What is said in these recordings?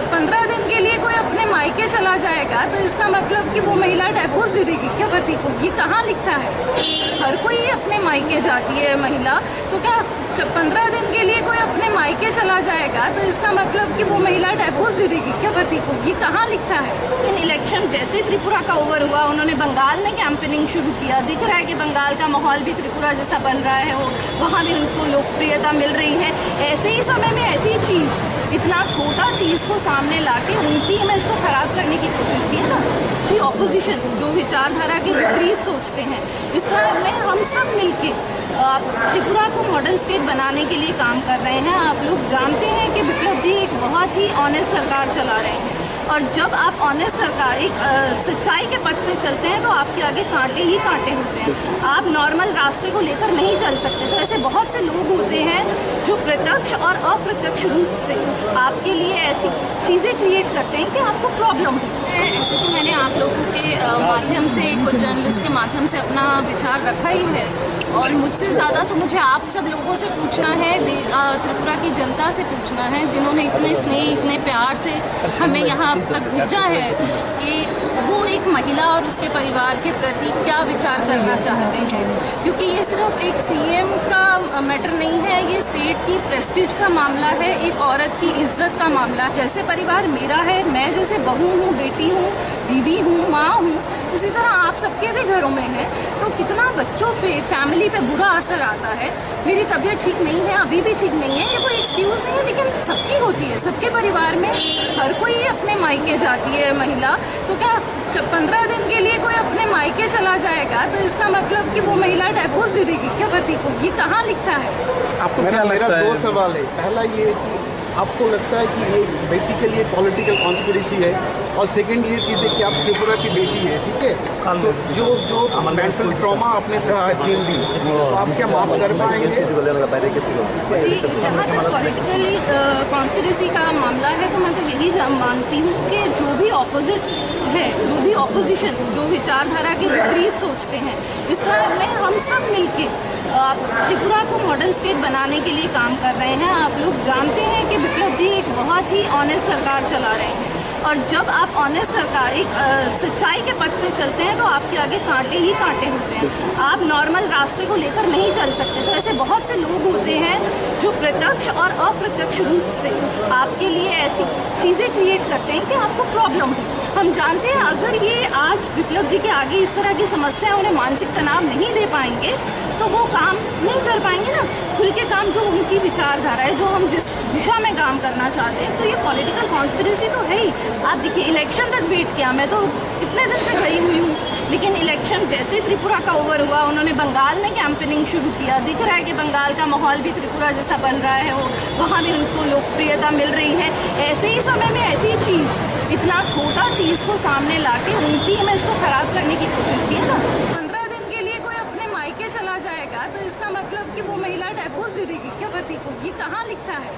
15 दिन के लिए कोई अपने मायके चला जाएगा तो इसका मतलब कि वो महिला डिवोर्स दे देगी क्या पति को? ये कहाँ लिखा है? हर कोई अपने मायके जाती है महिला, तो क्या 15 दिन के लिए कोई अपने मायके चला जाएगा तो इसका मतलब कि वो महिला डिवोर्स दे देगी क्या पति को? ये कहाँ लिखा है? इन इलेक्शन जैसे त्रिपुरा का ओवर हुआ, उन्होंने बंगाल में कैंपेनिंग शुरू किया। दिख रहा है कि बंगाल का माहौल भी त्रिपुरा जैसा बन रहा है, वहाँ भी उनको लोकप्रियता मिल रही है। ऐसे ही समय में ऐसी चीज़, इतना छोटा चीज़ को सामने लाके उनकी इमेज को खराब करने की कोशिश की है ना। कि ऑपोजिशन जो विचारधारा के विपरीत सोचते हैं, इस समय में हम सब मिलके त्रिपुरा को मॉडर्न स्टेट बनाने के लिए काम कर रहे हैं। आप लोग जानते हैं कि विप्लव जी एक बहुत ही ऑनेस्ट सरकार चला रहे हैं, और जब आप ऑनेस्ट सरकार एक सच्चाई के पथ पे चलते हैं तो आपके आगे कांटे ही कांटे होते हैं। आप नॉर्मल रास्ते को लेकर नहीं चल सकते। तो ऐसे बहुत से लोग होते हैं जो प्रत्यक्ष और अप्रत्यक्ष रूप से आपके लिए ऐसी चीज़ें क्रिएट करते हैं कि आपको प्रॉब्लम हो। ऐसे तो मैंने आप लोगों के माध्यम से, कुछ जर्नलिस्ट के माध्यम से अपना विचार रखा ही है, और मुझसे ज़्यादा तो मुझे आप सब लोगों से पूछना है, त्रिपुरा की जनता से पूछना है, जिन्होंने इतने स्नेह, इतने प्यार से हमें यहाँ तक भेजा है, कि वो एक महिला और उसके परिवार के प्रति क्या विचार करना चाहते हैं। क्योंकि ये सिर्फ एक सीएम का मैटर नहीं है, ये स्टेट की प्रेस्टीज का मामला है, एक औरत की इज्जत का मामला। जैसे परिवार मेरा है, मैं जैसे बहू हूँ, बेटी हूँ, बीवी हूँ, माँ हूँ, इसी तरह आप सबके भी घरों में है, तो कितना बच्चों पे, फैमिली पे बुरा असर आता है। मेरी तबीयत ठीक नहीं है, अभी भी ठीक नहीं है, ये कोई एक्सक्यूज़ नहीं है, लेकिन सबकी होती है, सबके परिवार में हर कोई अपने मायके जाती है महिला। तो क्या 15 दिन के लिए कोई अपने मायके चला जाएगा तो इसका मतलब कि वो महिला डिवोर्स दे देगी क्या पति को? ये कहाँ लिखा है? आपको क्या लगता है? मेरा 2 सवाल है। पहला ये कि आपको लगता है कि ये बेसिकली एक पॉलिटिकल कॉन्स्पिरेसी है, और सेकंड ये चीज़ है कि आप त्रिपुरा की बेटी है, ठीक है, तो जो मेंटल ट्रॉमा आपने सहा दी, तो आप क्या माफ कर पाएंगे? जी, जहाँ तक पॉलिटिकली कॉन्स्पिरेसी का मामला है, तो मैं तो यही मानती हूँ कि जो भी ऑपोजिट है, जो भी ऑपोजिशन, जो विचारधारा के विपरीत सोचते हैं, इस समय में हम सब मिलके त्रिपुरा को मॉडर्न स्टेट बनाने के लिए काम कर रहे हैं। आप लोग जानते हैं कि विप्लव जी एक बहुत ही ऑनेस्ट सरकार चला रहे हैं, और जब आप ऑनेस्ट सरकार एक सच्चाई के पथ पे चलते हैं तो आपके आगे कांटे ही कांटे होते हैं। आप नॉर्मल रास्ते को लेकर नहीं चल सकते। तो ऐसे बहुत से लोग होते हैं जो प्रत्यक्ष और अप्रत्यक्ष रूप से आपके लिए ऐसी चीज़ें क्रिएट करते हैं कि आपको प्रॉब्लम हो। हम जानते हैं अगर ये आज विप्लव जी के आगे इस तरह की समस्या उन्हें मानसिक तनाव नहीं दे पाएंगे तो वो काम नहीं कर पाएंगे ना, खुल के काम, जो उनकी विचारधारा है, जो हम जिस दिशा में काम करना चाहते हैं। तो ये पॉलिटिकल कॉन्स्पिरेसी तो है ही। आप देखिए, इलेक्शन तक वेट किया, मैं तो कितने दिन से खड़ी हुई हूँ, लेकिन इलेक्शन जैसे त्रिपुरा का ओवर हुआ, उन्होंने बंगाल में कैंपेनिंग शुरू किया। दिख रहा है कि बंगाल का माहौल भी त्रिपुरा जैसा बन रहा है, वहाँ भी उनको लोकप्रियता मिल रही है। ऐसे ही समय में ऐसी चीज़, इतना छोटा चीज़ को सामने लाके उनकी इमेज को खराब करने की कोशिश की है ना। 15 दिन के लिए कोई अपने मायके चला जाएगा तो इसका मतलब कि वो महिला डिवोर्स दे देगी क्या पति को? ये कहाँ लिखा है?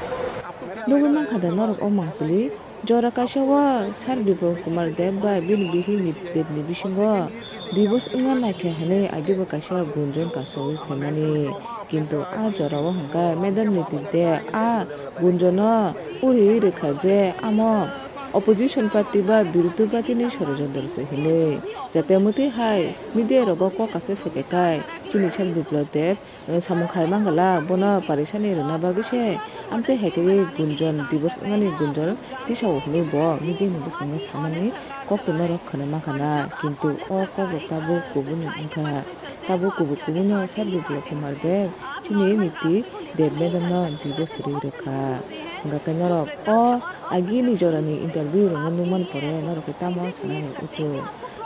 Nunguna kada norok o mahpili jora kasawa Sarbibro Kumar Dev ba bin bihi ni dev ni bisingo divorce inga naikhe hane agiba kaisa gunjon kasawi phemani kintu a jora o hangka madam nitite a gunjono uri rekha je amo opposition party ba biruddho party ni ষড়যন্ত্র se hile jate muti hai media rogo ko kase fekekai chini chal Biplov Dev samukhai mangala bona parisani rena bagise amte hekeri gunjon divorce ngani gunjon tisao hile bo media ni busanga samani kokto norok khana makana kintu o ko tabu kubun inka tabu kubun Sarbibro Kumar Dev chini niti Dev madam no divorce ri rekha ngaka norok o agi ni jorani interview ro numan pore norok tamo sanani utu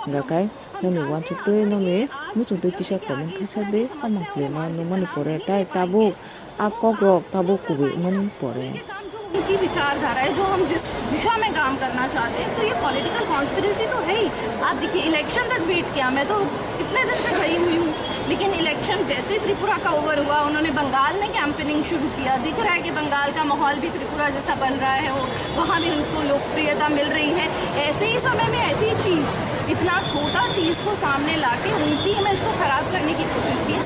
ngakai nani wanchute nani muchute kisa comment khasade amakle na numan pore tai tabuk akogrok tabuk kubi mani pore। उनकी विचारधारा है, जो हम जिस दिशा में काम करना चाहते हैं। तो ये पॉलिटिकल कॉन्स्पिरेसी तो है ही। आप देखिए, इलेक्शन तक वेट किया, मैं तो कितने दिन से खड़ी हुई हूँ, लेकिन इलेक्शन जैसे त्रिपुरा का ओवर हुआ, उन्होंने बंगाल में कैंपेनिंग शुरू किया। दिख रहा है कि बंगाल का माहौल भी त्रिपुरा जैसा बन रहा है, वहाँ भी उनको लोकप्रियता मिल रही है। ऐसे ही समय में ऐसी चीज़, इतना छोटा चीज़ को सामने लाके उनकी इमेज को खराब करने की कोशिश की है।